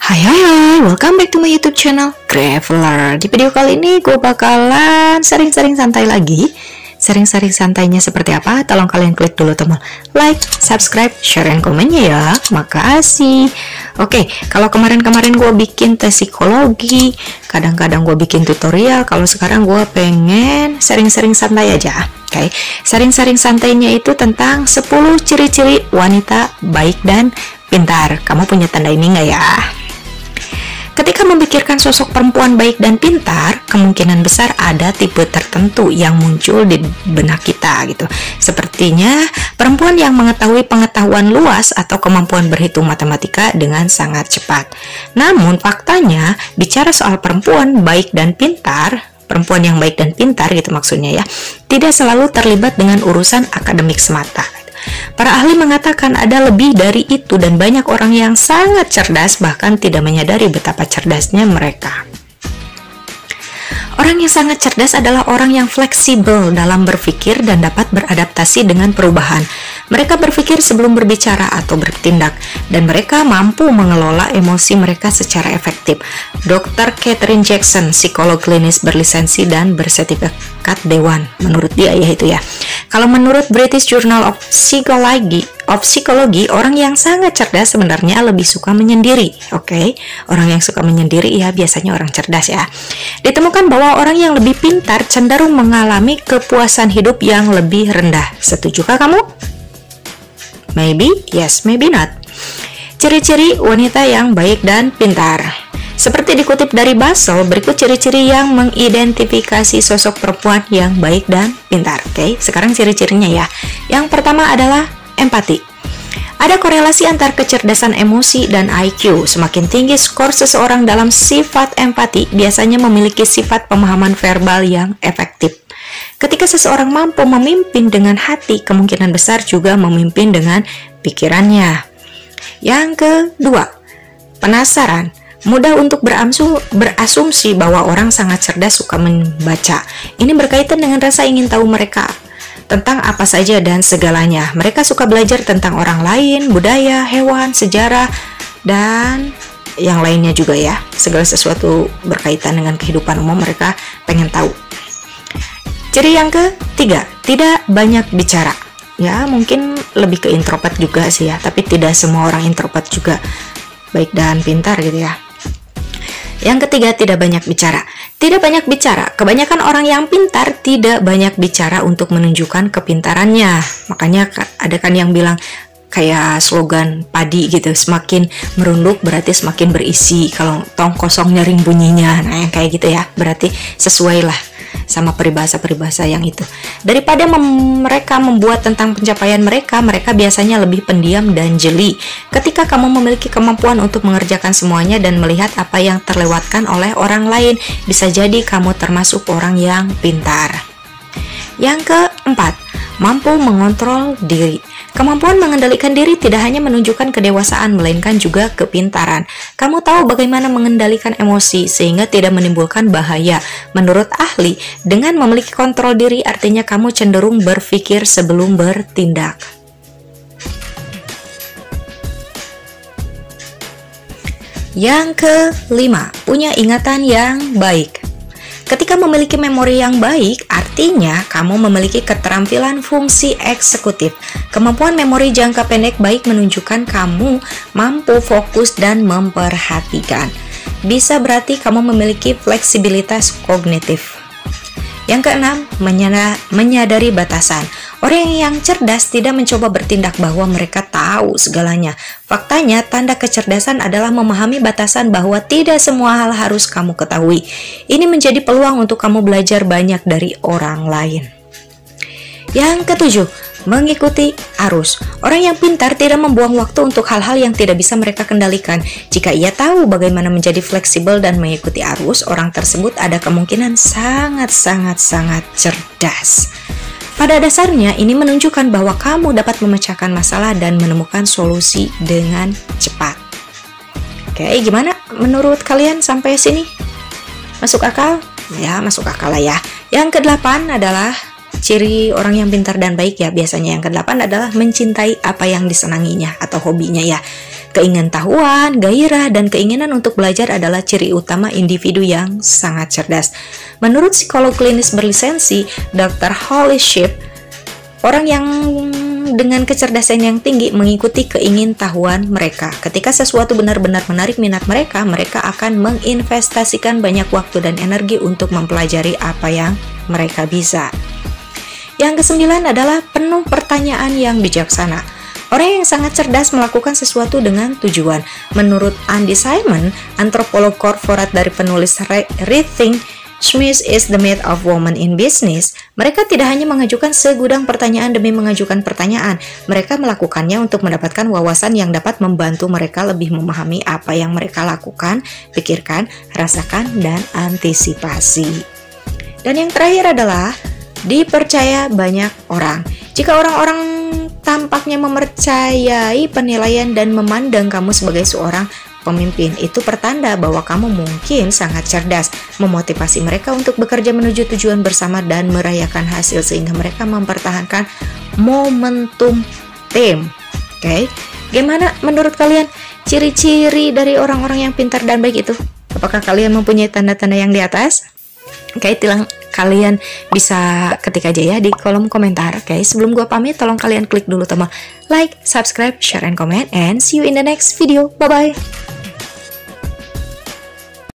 Hai hai hai, welcome back to my YouTube channel Graveler. Di video kali ini gue bakalan sering-sering santai lagi. Sering-sering santainya seperti apa? Tolong kalian klik dulu tombol like, subscribe, share, dan komennya ya. Makasih. Oke, kalau kemarin-kemarin gue bikin tes psikologi, kadang-kadang gue bikin tutorial. Kalau sekarang gue pengen sering-sering santai aja. Oke, sering-sering santainya itu tentang 10 ciri-ciri wanita baik dan pintar. Kamu punya tanda ini nggak ya? Ketika memikirkan sosok perempuan baik dan pintar, kemungkinan besar ada tipe tertentu yang muncul di benak kita gitu. Sepertinya perempuan yang mengetahui pengetahuan luas atau kemampuan berhitung matematika dengan sangat cepat. Namun faktanya, bicara soal perempuan baik dan pintar, perempuan yang baik dan pintar gitu maksudnya ya, tidak selalu terlibat dengan urusan akademik semata. Para ahli mengatakan ada lebih dari itu dan banyak orang yang sangat cerdas bahkan tidak menyadari betapa cerdasnya mereka. Orang yang sangat cerdas adalah orang yang fleksibel dalam berpikir dan dapat beradaptasi dengan perubahan. Mereka berpikir sebelum berbicara atau bertindak, dan mereka mampu mengelola emosi mereka secara efektif. Dr. Catherine Jackson, psikolog klinis berlisensi dan bersertifikat dewan, menurut dia ya itu ya. Kalau menurut British Journal of Psychology, orang yang sangat cerdas sebenarnya lebih suka menyendiri. Oke, orang yang suka menyendiri ya biasanya orang cerdas ya. Ditemukan bahwa orang yang lebih pintar cenderung mengalami kepuasan hidup yang lebih rendah. Setujukah kamu? Maybe, yes, maybe not. Ciri-ciri wanita yang baik dan pintar. Seperti dikutip dari Basel, berikut ciri-ciri yang mengidentifikasi sosok perempuan yang baik dan pintar. Oke, sekarang ciri-cirinya ya. Yang pertama adalah empati. Ada korelasi antar kecerdasan emosi dan IQ. Semakin tinggi skor seseorang dalam sifat empati, biasanya memiliki sifat pemahaman verbal yang efektif. Ketika seseorang mampu memimpin dengan hati, kemungkinan besar juga memimpin dengan pikirannya. Yang kedua, penasaran. Mudah untuk berasumsi bahwa orang sangat cerdas suka membaca. Ini berkaitan dengan rasa ingin tahu mereka tentang apa saja dan segalanya. Mereka suka belajar tentang orang lain, budaya, hewan, sejarah, dan yang lainnya juga ya. Segala sesuatu berkaitan dengan kehidupan umum mereka pengen tahu. Ciri yang ketiga, tidak banyak bicara. Ya, mungkin lebih ke introvert juga sih ya, tapi tidak semua orang introvert juga baik dan pintar gitu ya. Yang ketiga, tidak banyak bicara. Tidak banyak bicara. Kebanyakan orang yang pintar tidak banyak bicara untuk menunjukkan kepintarannya. Makanya ada kan yang bilang kayak slogan padi gitu, semakin merunduk berarti semakin berisi. Kalau tong kosong nyaring bunyinya. Nah, yang kayak gitu ya, berarti sesuai lah sama peribahasa-peribahasa yang itu. Daripada mereka membuat tentang pencapaian mereka, mereka biasanya lebih pendiam dan jeli. Ketika kamu memiliki kemampuan untuk mengerjakan semuanya dan melihat apa yang terlewatkan oleh orang lain, bisa jadi kamu termasuk orang yang pintar. Yang keempat, mampu mengontrol diri. Kemampuan mengendalikan diri tidak hanya menunjukkan kedewasaan, melainkan juga kepintaran. Kamu tahu bagaimana mengendalikan emosi sehingga tidak menimbulkan bahaya. Menurut ahli, dengan memiliki kontrol diri artinya kamu cenderung berpikir sebelum bertindak. Yang kelima, punya ingatan yang baik. Ketika memiliki memori yang baik, artinya kamu memiliki keterampilan fungsi eksekutif. Kemampuan memori jangka pendek baik menunjukkan kamu mampu fokus dan memperhatikan. Bisa berarti kamu memiliki fleksibilitas kognitif. Yang keenam, menyadari batasan. Orang yang cerdas tidak mencoba bertindak bahwa mereka tahu segalanya. Faktanya, tanda kecerdasan adalah memahami batasan bahwa tidak semua hal harus kamu ketahui. Ini menjadi peluang untuk kamu belajar banyak dari orang lain. Yang ketujuh, mengikuti arus. Orang yang pintar tidak membuang waktu untuk hal-hal yang tidak bisa mereka kendalikan. Jika ia tahu bagaimana menjadi fleksibel dan mengikuti arus, orang tersebut ada kemungkinan sangat cerdas. Pada dasarnya, ini menunjukkan bahwa kamu dapat memecahkan masalah dan menemukan solusi dengan cepat. Oke, gimana menurut kalian sampai sini? Masuk akal? Ya, masuk akal lah ya. Yang kedelapan adalah ciri orang yang pintar dan baik ya biasanya. Yang kedelapan adalah mencintai apa yang disenanginya atau hobinya ya. Keingintahuan, gairah, dan keinginan untuk belajar adalah ciri utama individu yang sangat cerdas. Menurut psikolog klinis berlisensi, Dr. Holly Shipp, orang yang dengan kecerdasan yang tinggi mengikuti keingintahuan mereka. Ketika sesuatu benar-benar menarik minat mereka, mereka akan menginvestasikan banyak waktu dan energi untuk mempelajari apa yang mereka bisa. Yang kesembilan adalah penuh pertanyaan yang bijaksana. Orang yang sangat cerdas melakukan sesuatu dengan tujuan. Menurut Andy Simon, antropolog korporat dari penulis Rethink Smith is the Myth of Women in Business, mereka tidak hanya mengajukan segudang pertanyaan demi mengajukan pertanyaan, mereka melakukannya untuk mendapatkan wawasan yang dapat membantu mereka lebih memahami apa yang mereka lakukan, pikirkan, rasakan, dan antisipasi. Dan yang terakhir adalah dipercaya banyak orang. Jika orang-orang tampaknya mempercayai penilaian dan memandang kamu sebagai seorang pemimpin, itu pertanda bahwa kamu mungkin sangat cerdas. Memotivasi mereka untuk bekerja menuju tujuan bersama dan merayakan hasil sehingga mereka mempertahankan momentum tim. Oke, gimana menurut kalian ciri-ciri dari orang-orang yang pintar dan baik itu? Apakah kalian mempunyai tanda-tanda yang di atas? Oke, kalian bisa ketik aja ya di kolom komentar. Oke, sebelum gua pamit, tolong kalian klik dulu tombol like, subscribe, share, and comment, and see you in the next video. Bye-bye.